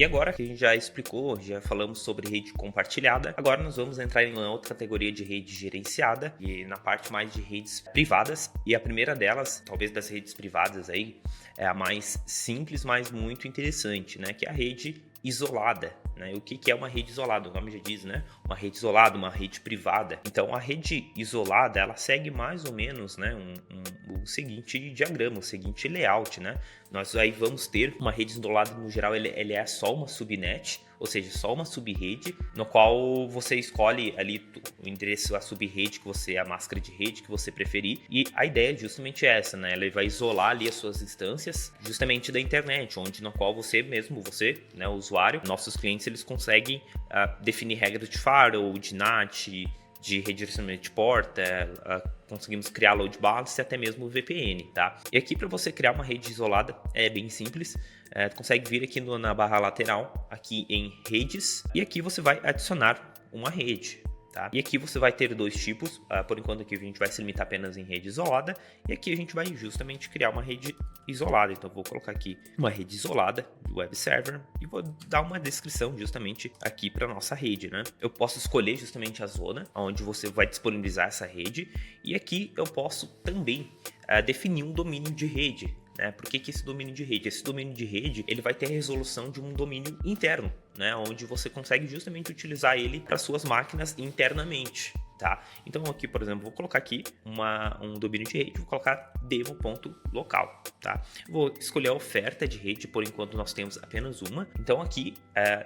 E agora que a gente já explicou, já falamos sobre rede compartilhada, agora nós vamos entrar em uma outra categoria de rede gerenciada e na parte mais de redes privadas. E a primeira delas, talvez das redes privadas aí, é a mais simples, mas muito interessante, né? Que é a rede isolada, né? O que é uma rede isolada? O nome já diz, né? Uma rede isolada, uma rede privada. Então, a rede isolada, ela segue mais ou menos, né, o seguinte diagrama, o seguinte layout, né? Nós aí vamos ter uma rede isolada, no geral, ele é só uma subnet, ou seja, só uma subrede, no qual você escolhe ali o endereço, a subrede que você, a máscara de rede que você preferir, e a ideia é justamente essa, né? Ela vai isolar ali as suas instâncias justamente da internet, onde no qual você, né, o usuário, nossos clientes, eles conseguem definir regras de firewall, de NAT, de redirecionamento de porta, conseguimos criar load balance e até mesmo VPN, tá? E aqui para você criar uma rede isolada é bem simples, consegue vir aqui na barra lateral, aqui em redes, e aqui você vai adicionar uma rede. Tá? E aqui você vai ter dois tipos, por enquanto aqui a gente vai se limitar apenas em rede isolada, e aqui a gente vai justamente criar uma rede isolada. Então eu vou colocar aqui uma rede isolada de web server e vou dar uma descrição justamente aqui para nossa rede, né? Eu posso escolher justamente a zona onde você vai disponibilizar essa rede, e aqui eu posso também definir um domínio de rede. Por que esse domínio de rede? Esse domínio de rede ele vai ter a resolução de um domínio interno, né? Onde você consegue justamente utilizar ele para suas máquinas internamente. Tá? Então aqui, por exemplo, vou colocar aqui um domínio de rede, vou colocar demo.local. Tá? Vou escolher a oferta de rede, por enquanto nós temos apenas uma. Então aqui,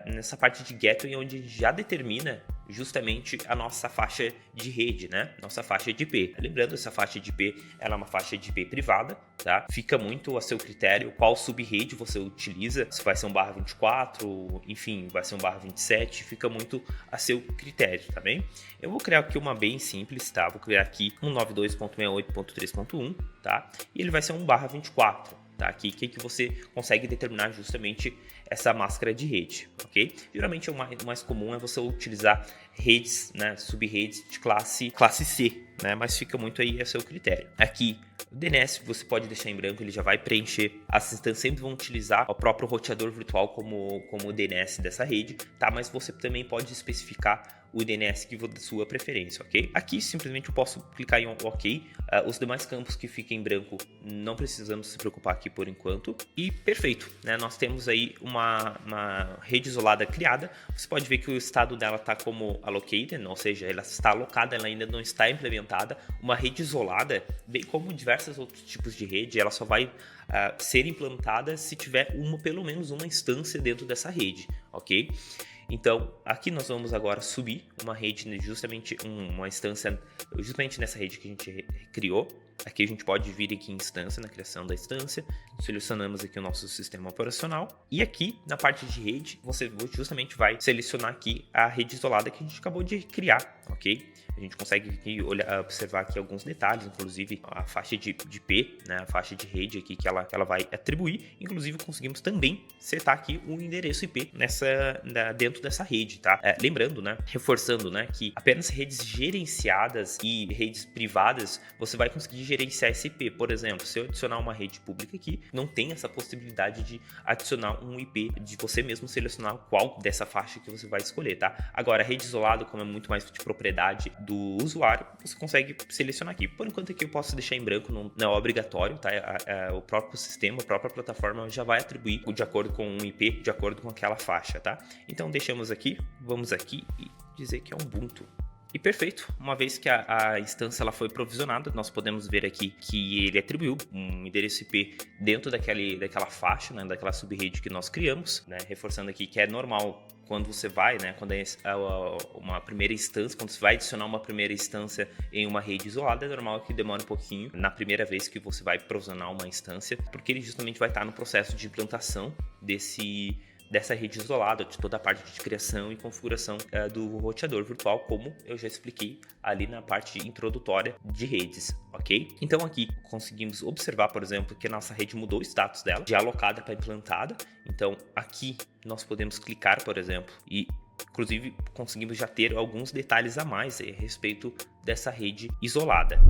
nessa parte de gateway, onde já determina justamente a nossa faixa de rede, né? Nossa faixa de IP. Lembrando, essa faixa de IP ela é uma faixa de IP privada, tá? Fica muito a seu critério qual subrede você utiliza, se vai ser um /24, enfim, vai ser um /27, fica muito a seu critério, tá bem? Eu vou criar aqui uma bem simples, tá? Vou criar aqui um 92.68.3.1, tá? E ele vai ser um /24. Tá? Aqui que você consegue determinar justamente essa máscara de rede, ok? Geralmente o mais comum é você utilizar redes, né, subredes de classe C, né? Mas fica muito aí a seu critério. Aqui o DNS você pode deixar em branco, ele já vai preencher. As instâncias sempre vão utilizar o próprio roteador virtual como o DNS dessa rede, tá? Mas você também pode especificar o DNS que for da sua preferência, ok? Aqui simplesmente eu posso clicar em OK. Os demais campos que ficam em branco não precisamos se preocupar aqui por enquanto. E perfeito, né? Nós temos aí uma rede isolada criada. Você pode ver que o estado dela está como allocated, ou seja, ela está alocada, ela ainda não está implementada. Uma rede isolada, bem como diversos outros tipos de rede, ela só vai ser implantada se tiver pelo menos uma instância dentro dessa rede, ok? Então, aqui nós vamos agora subir uma rede, justamente uma instância, justamente nessa rede que a gente criou. Aqui a gente pode vir aqui em instância, na criação da instância, selecionamos aqui o nosso sistema operacional, e aqui na parte de rede, você justamente vai selecionar aqui a rede isolada que a gente acabou de criar, ok? A gente consegue aqui observar aqui alguns detalhes, inclusive a faixa de IP, né, a faixa de rede aqui que ela vai atribuir. Inclusive conseguimos também setar aqui um endereço IP dentro dessa rede, tá? Lembrando, né, reforçando, né, que apenas redes gerenciadas e redes privadas você vai conseguir gerenciar esse IP. Por exemplo, se eu adicionar uma rede pública aqui, não tem essa possibilidade de adicionar um IP, de você mesmo selecionar qual dessa faixa que você vai escolher, tá? Agora, a rede isolada, como é muito mais de propriedade do usuário, você consegue selecionar aqui. Por enquanto aqui eu posso deixar em branco, não é obrigatório, tá? O próprio sistema, a própria plataforma já vai atribuir de acordo com um IP, de acordo com aquela faixa, tá? Então deixamos aqui, vamos aqui e dizer que é Ubuntu. E perfeito, uma vez que a instância ela foi provisionada, nós podemos ver aqui que ele atribuiu um endereço IP dentro daquela faixa, né, daquela subrede que nós criamos, né, reforçando aqui que é normal quando você vai, né, quando é uma primeira instância, quando você vai adicionar uma primeira instância em uma rede isolada, é normal que demore um pouquinho na primeira vez que você vai provisionar uma instância, porque ele justamente vai estar no processo de implantação dessa rede isolada, de toda a parte de criação e configuração do roteador virtual, como eu já expliquei ali na parte introdutória de redes, ok? Então aqui conseguimos observar, por exemplo, que a nossa rede mudou o status dela, de alocada para implantada. Então aqui nós podemos clicar, por exemplo, e inclusive conseguimos já ter alguns detalhes a mais a respeito dessa rede isolada.